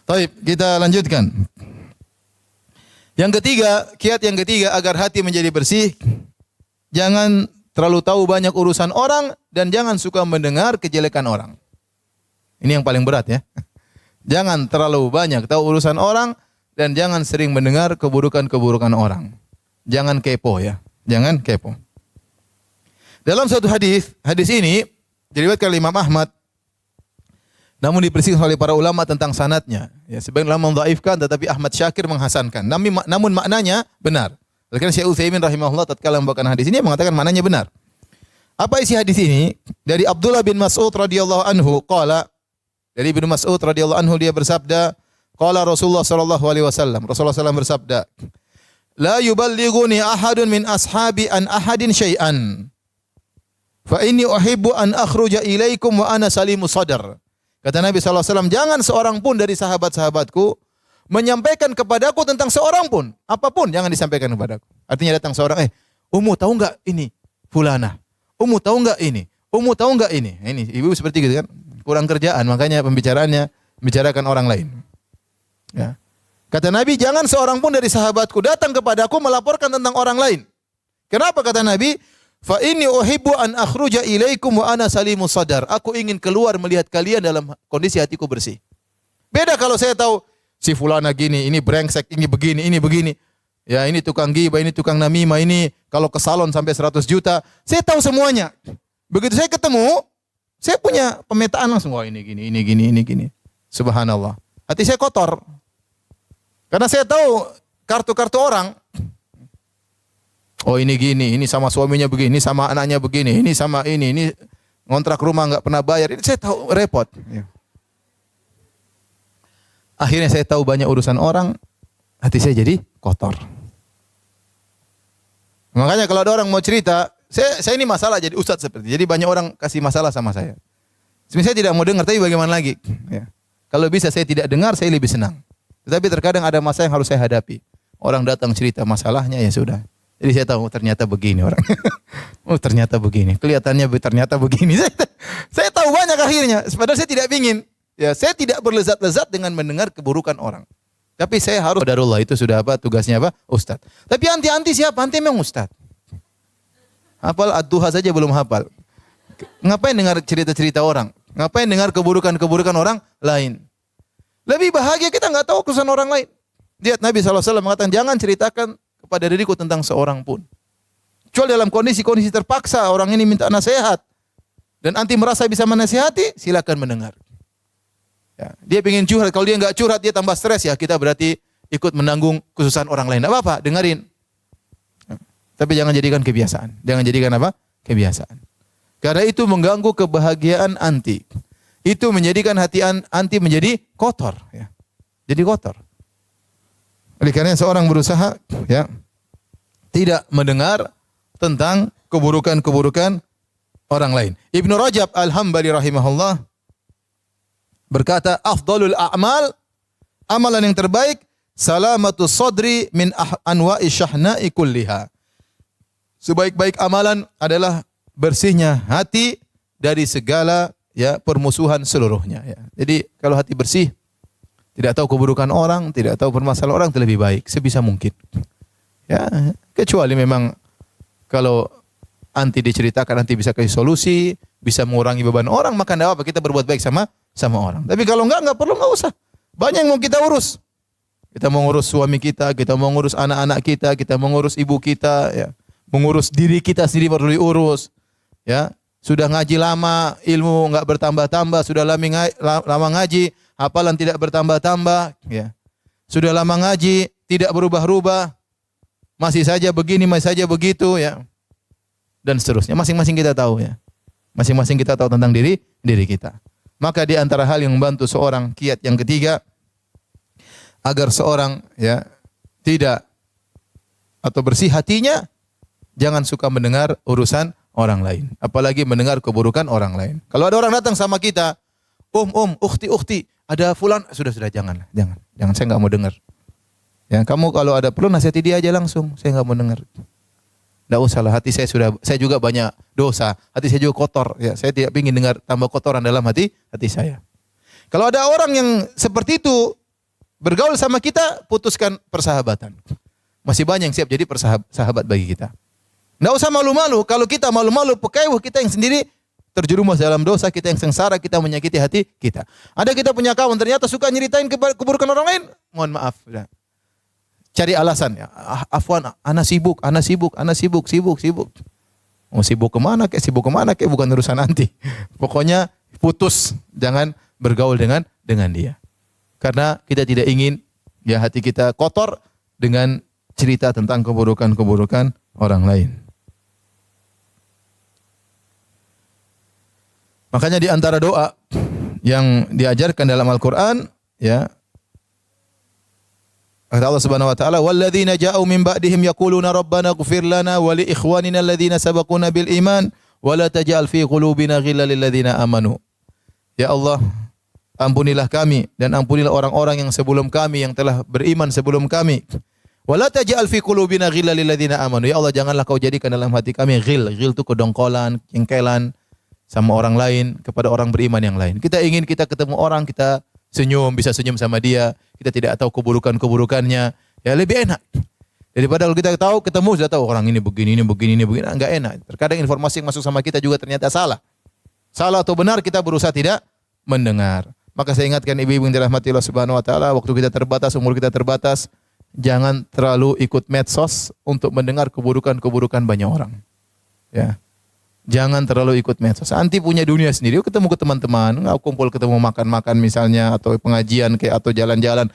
Baik, kita lanjutkan. Yang ketiga, kiat yang ketiga agar hati menjadi bersih, jangan terlalu tahu banyak urusan orang dan jangan suka mendengar kejelekan orang. Ini yang paling berat ya. Jangan terlalu banyak tahu urusan orang dan jangan sering mendengar keburukan-keburukan orang. Jangan kepo ya, jangan kepo. Dalam suatu hadis ini diriwayatkan oleh Imam Ahmad, namun dipersihkan oleh para ulama tentang sanadnya. Ya, sebagian ulama mendhaifkan, tetapi Ahmad Syakir menghasankan. Namun maknanya benar. Oleh karena Syekh Utsaimin rahimahullah tatkala membawakan hadis ini mengatakan maknanya benar. Apa isi hadis ini? Dari Abdullah bin Mas'ud radhiyallahu anhu qala, dari Ibnu Mas'ud radhiyallahu anhu dia bersabda, qala Rasulullah sallallahu alaihi wasallam. Rasulullah sallallahu bersabda, "La yuballighuni ahadun min ashabi an ahadin syai'an. Fa inni uhibbu an akhruja ilaikum wa ana salimus sadar." Kata Nabi SAW, jangan seorang pun dari sahabat-sahabatku menyampaikan kepadaku tentang seorang pun. Apapun jangan disampaikan kepadaku. Artinya datang seorang, Ummu tahu enggak ini? Fulana. Ummu tahu enggak ini? Ummu tahu enggak ini? Ini ibu seperti gitu kan. Kurang kerjaan, makanya pembicaraannya membicarakan orang lain. Ya. Kata Nabi, jangan seorang pun dari sahabatku datang kepadaku melaporkan tentang orang lain. Kenapa kata Nabi? Fa inni uhibbu an akhruja ilaikum wa ana salimus sadar. Aku ingin keluar melihat kalian dalam kondisi hatiku bersih. Beda kalau saya tahu si fulana gini, ini brengsek, ini begini. Ya, ini tukang ghibah, ini tukang namimah, ini kalau ke salon sampai 100 juta. Saya tahu semuanya. Begitu saya ketemu, saya punya pemetaan langsung, wah ini gini. Subhanallah. Hati saya kotor. Karena saya tahu kartu-kartu orang. Oh ini gini, ini sama suaminya begini, ini sama anaknya begini, ini sama ini ngontrak rumah enggak pernah bayar. Ini saya tahu repot. Ya. Akhirnya saya tahu banyak urusan orang, hati saya jadi kotor. Makanya kalau ada orang mau cerita, saya ini masalah jadi ustadz seperti. Jadi banyak orang kasih masalah sama saya. Sebenarnya saya tidak mau dengar, tapi bagaimana lagi? Ya. Kalau bisa saya tidak dengar, saya lebih senang. Tetapi terkadang ada masalah yang harus saya hadapi. Orang datang cerita masalahnya, ya sudah. Jadi saya tahu ternyata begini orang. Ternyata begini. Kelihatannya ternyata begini. Saya tahu banyak akhirnya. Padahal saya tidak ingin. Ya, saya tidak berlezat-lezat dengan mendengar keburukan orang. Tapi saya harus qadarullah, itu sudah apa tugasnya apa? Ustaz. Tapi anti siapa? Anti memang ustaz. Hafal ad-duha saja belum hafal. Ngapain dengar cerita-cerita orang? Ngapain dengar keburukan-keburukan orang lain? Lebih bahagia kita enggak tahu kesan orang lain. Lihat Nabi SAW mengatakan jangan ceritakan kepada diriku tentang seorang pun. Kecuali dalam kondisi-kondisi terpaksa orang ini minta nasihat dan anti merasa bisa menasihati, silakan mendengar. Ya, dia ingin curhat, kalau dia enggak curhat dia tambah stres, ya kita berarti ikut menanggung kesusahan orang lain. Enggak apa-apa, dengerin. Ya, tapi jangan jadikan kebiasaan. Jangan jadikan apa? Kebiasaan. Karena itu mengganggu kebahagiaan anti. Itu menjadikan hati anti menjadi kotor, ya. Jadi kotor. Oleh karena seorang berusaha ya tidak mendengar tentang keburukan-keburukan orang lain. Ibnu Rajab Al-Hambali rahimahullah berkata, afdalul a'mal, amalan yang terbaik, salamatus sadri min anwa'i syahna'i kulliha. Sebaik-baik amalan adalah bersihnya hati dari segala ya permusuhan seluruhnya ya. Jadi kalau hati bersih, tidak tahu keburukan orang, tidak tahu permasalahan orang, itu lebih baik sebisa mungkin. Ya, kecuali memang kalau anti diceritakan, nanti bisa kasih solusi, bisa mengurangi beban orang, maka enggak apa kita berbuat baik sama orang. Tapi kalau enggak perlu, enggak usah. Banyak yang mau kita urus. Kita mau ngurus suami kita mau ngurus anak-anak kita mau ngurus ibu kita, ya. Mengurus diri kita sendiri perlu diurus. Ya, sudah ngaji lama, ilmu enggak bertambah-tambah, sudah lama ngaji, hafalan tidak bertambah-tambah, ya. Sudah lama ngaji, tidak berubah-ubah, masih saja begini, masih saja begitu, ya. Dan seterusnya. Masing-masing kita tahu, ya. Masing-masing kita tahu tentang diri kita. Maka di antara hal yang membantu seorang, kiat yang ketiga, agar seorang ya tidak atau bersih hatinya, jangan suka mendengar urusan orang lain, apalagi mendengar keburukan orang lain. Kalau ada orang datang sama kita, ukhti, ada fulan, sudah jangan, saya enggak mau dengar. Ya, kamu kalau ada perlu nasihati dia aja langsung, saya enggak mau dengar. Enggak usah lah, hati saya juga banyak dosa, hati saya juga kotor, ya, saya tidak ingin dengar tambah kotoran dalam hati saya. Kalau ada orang yang seperti itu, Bergaul sama kita, putuskan persahabatan. Masih banyak yang siap jadi sahabat bagi kita. Nggak usah malu-malu. Kalau kita malu-malu, pekewuh kita yang sendiri terjerumus dalam dosa, kita yang sengsara, kita menyakiti hati kita. Ada kita punya kawan ternyata suka nyeritain keburukan orang lain. Mohon maaf. Udah. Cari alasan. Ya. Afwan, ana sibuk. Mau sibuk kemana kek, bukan urusan nanti. Pokoknya putus, jangan bergaul dengan dia. Karena kita tidak ingin ya hati kita kotor dengan cerita tentang keburukan orang lain. Makanya di antara doa yang diajarkan dalam Al-Qur'an ya, kata Allah Subhanahu wa taala, "Walladzina ja'u min ba'dihim yaquluna rabbana ighfir lana wa li ikhwanina alladzina sabaquna bil iman wa la taj'al fi qulubina ghillan lil ladzina amanu." Ya Allah, ampunilah kami dan ampunilah orang-orang yang sebelum kami, yang telah beriman sebelum kami. Wa la taj'al fi qulubina ghillan lil ladzina amanu. Ya Allah, janganlah kau jadikan dalam hati kami ghil. Ghil itu kedongkolan, jengkelan sama orang lain kepada orang beriman yang lain. Kita ingin kita ketemu orang, kita senyum, bisa senyum sama dia, kita tidak tahu keburukannya, ya lebih enak. Daripada kalau kita tahu, ketemu sudah tahu orang ini begini, enggak enak. Terkadang informasi yang masuk sama kita juga ternyata salah. Salah atau benar kita berusaha tidak mendengar. Maka saya ingatkan ibu-ibu yang dirahmati Allah Subhanahu wa taala, waktu kita terbatas, umur kita terbatas, jangan terlalu ikut medsos untuk mendengar keburukan banyak orang. Ya. Jangan terlalu ikut medsos. Anti punya dunia sendiri. Ketemu ke teman-teman, kumpul ketemu makan-makan misalnya, atau pengajian kayak atau jalan-jalan.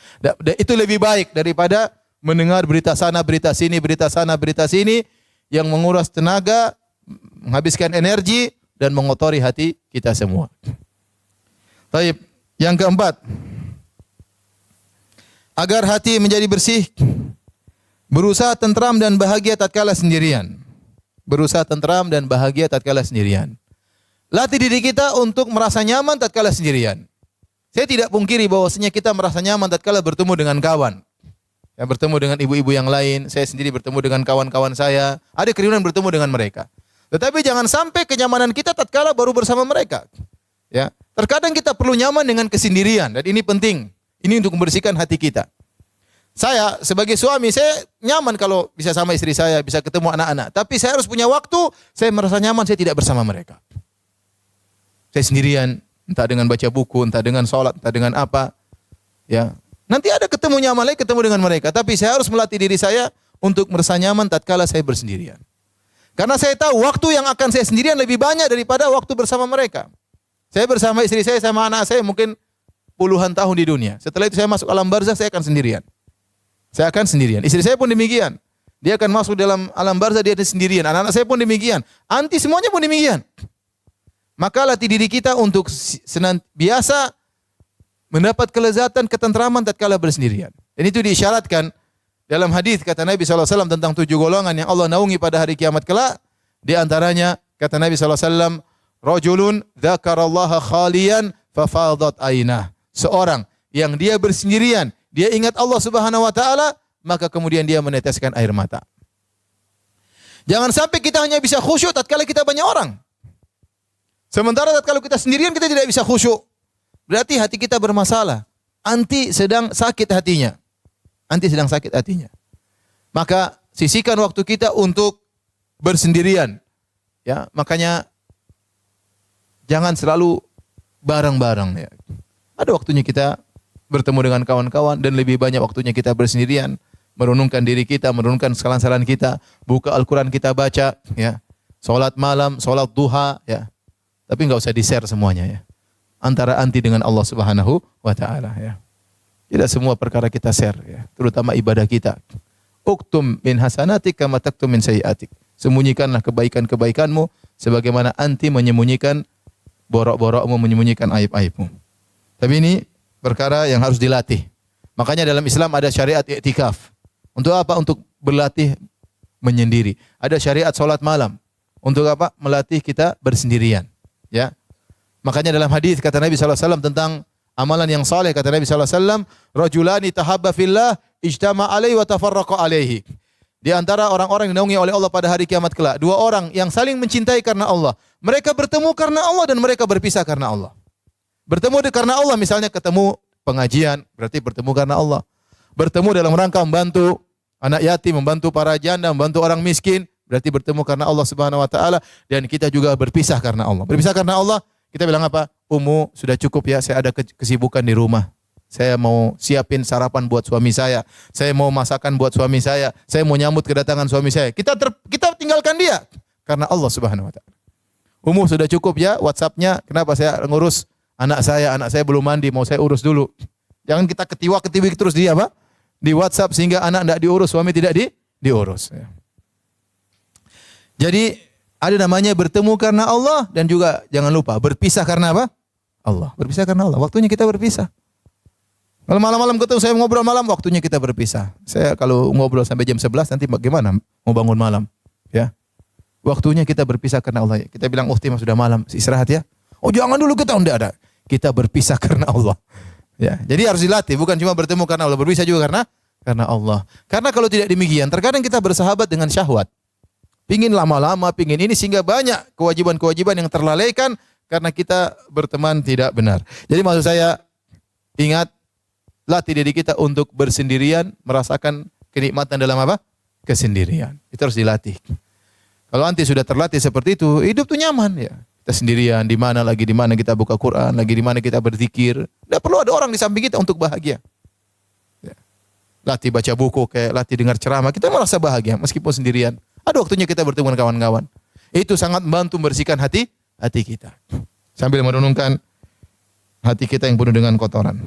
Itu lebih baik daripada mendengar berita sana, berita sini, berita sana, berita sini yang menguras tenaga, menghabiskan energi dan mengotori hati kita semua. Baik, yang keempat, agar hati menjadi bersih, berusaha tentram dan bahagia tatkala sendirian. Berusaha tentram dan bahagia tatkala sendirian. Latih diri kita untuk merasa nyaman tatkala sendirian. Saya tidak pungkiri bahwasanya kita merasa nyaman tatkala bertemu dengan kawan. Ya, bertemu dengan ibu-ibu yang lain, saya sendiri bertemu dengan kawan-kawan saya, ada kerinduan bertemu dengan mereka. Tetapi jangan sampai kenyamanan kita tatkala baru bersama mereka. Ya, terkadang kita perlu nyaman dengan kesendirian dan ini penting. Ini untuk membersihkan hati kita. Saya sebagai suami, saya nyaman kalau bisa sama istri saya, bisa ketemu anak-anak. Tapi saya harus punya waktu, saya merasa nyaman, saya tidak bersama mereka. Saya sendirian, entah dengan baca buku, entah dengan sholat, entah dengan apa. Ya, nanti ada ketemu nyaman lagi, ketemu dengan mereka. Tapi saya harus melatih diri saya untuk merasa nyaman tatkala saya bersendirian. Karena saya tahu waktu yang akan saya sendirian lebih banyak daripada waktu bersama mereka. Saya bersama istri saya, sama anak saya mungkin puluhan tahun di dunia. Setelah itu saya masuk alam barzakh, saya akan sendirian. Saya akan sendirian. Istri saya pun demikian. Dia akan masuk dalam alam barzakh, dia sendirian. Anak-anak saya pun demikian. Anti semuanya pun demikian. Maka latih diri kita untuk senantiasa mendapat kelezatan, ketentraman tatkala bersendirian. Dan itu diisyaratkan dalam hadis kata Nabi SAW tentang 7 golongan yang Allah naungi pada hari kiamat kelak. Di antaranya kata Nabi SAW, rajulun dzakarallaha khaliyan fafadat ainah. Seorang yang dia bersendirian, dia ingat Allah Subhanahu wa taala, maka kemudian dia meneteskan air mata. Jangan sampai kita hanya bisa khusyuk tatkala kita banyak orang. Sementara tatkala kita sendirian kita tidak bisa khusyuk. Berarti hati kita bermasalah. Anti sedang sakit hatinya. Maka sisihkan waktu kita untuk bersendirian. Ya, makanya jangan selalu bareng-bareng ya. Ada waktunya kita bertemu dengan kawan-kawan dan lebih banyak waktunya kita bersendirian, merenungkan diri kita, merenungkan kesalahan-kesalahan kita, buka Al-Qur'an kita baca ya. Salat malam, salat duha ya. Tapi enggak usah di-share semuanya ya. Antara anti dengan Allah Subhanahu wa taala ya. Tidak semua perkara kita share ya, terutama ibadah kita. Uktum min hasanatik kama taktum min sayyiatik. Sembunyikanlah kebaikan-kebaikanmu sebagaimana anti menyembunyikan borok-borokmu, menyembunyikan aib-aibmu. Tapi ini perkara yang harus dilatih. Makanya dalam Islam ada syariat i'tikaf. Untuk apa? Untuk berlatih menyendiri. Ada syariat salat malam. Untuk apa? Melatih kita bersendirian. Ya. Makanya dalam hadis kata Nabi SAW tentang amalan yang saleh, kata Nabi SAW, rajulani tahabba fillah ijtama alaihi wa tafarraqa alaihi. Di antara orang-orang yang dinaungi oleh Allah pada hari kiamat kelak, 2 orang yang saling mencintai karena Allah. Mereka bertemu karena Allah dan mereka berpisah karena Allah. Bertemu karena Allah, misalnya ketemu pengajian, berarti bertemu karena Allah. Bertemu dalam rangka membantu anak yatim, membantu para janda, membantu orang miskin, berarti bertemu karena Allah Subhanahu wa taala. Dan kita juga berpisah karena Allah. Berpisah karena Allah, kita bilang apa? Ummu, sudah cukup ya, saya ada kesibukan di rumah. Saya mau siapin sarapan buat suami saya. Saya mau masakan buat suami saya. Saya mau nyambut kedatangan suami saya. Kita tinggalkan dia karena Allah Subhanahu wa taala. Ummu, sudah cukup ya WhatsApp-nya. Kenapa saya ngurus anak saya belum mandi, mau saya urus dulu. Jangan kita ketiwi terus dia apa? Di WhatsApp sehingga anak tidak diurus, suami tidak diurus. Jadi ada namanya bertemu karena Allah dan juga jangan lupa berpisah karena apa? Allah. Berpisah karena Allah. Waktunya kita berpisah. Kalau malam-malam ketemu saya ngobrol malam, waktunya kita berpisah. Saya kalau ngobrol sampai jam 11 nanti bagaimana mau bangun malam? Ya. Waktunya kita berpisah karena Allah. Kita bilang, "Ukhti, sudah malam, istirahat ya." "Oh, jangan dulu, kita enggak ada." Kita berpisah karena Allah. Ya, jadi harus dilatih, bukan cuma bertemu karena Allah, berpisah juga karena Allah. Karena kalau tidak demikian, terkadang kita bersahabat dengan syahwat. Pingin lama-lama, pingin ini sehingga banyak kewajiban-kewajiban yang terlalaikan karena kita berteman tidak benar. Jadi maksud saya, ingat, latih diri kita untuk bersendirian, merasakan kenikmatan dalam apa? Kesendirian. Itu harus dilatih. Kalau anti sudah terlatih seperti itu, hidup tuh nyaman ya. Kita sendirian, di mana kita buka Quran, lagi di mana kita berzikir. Tidak perlu ada orang di samping kita untuk bahagia. Ya. Latih baca buku, kayak latih dengar ceramah, kita merasa bahagia meskipun sendirian. Ada waktunya kita bertemu dengan kawan-kawan. Itu sangat membantu membersihkan hati kita. Sambil merenungkan hati kita yang penuh dengan kotoran.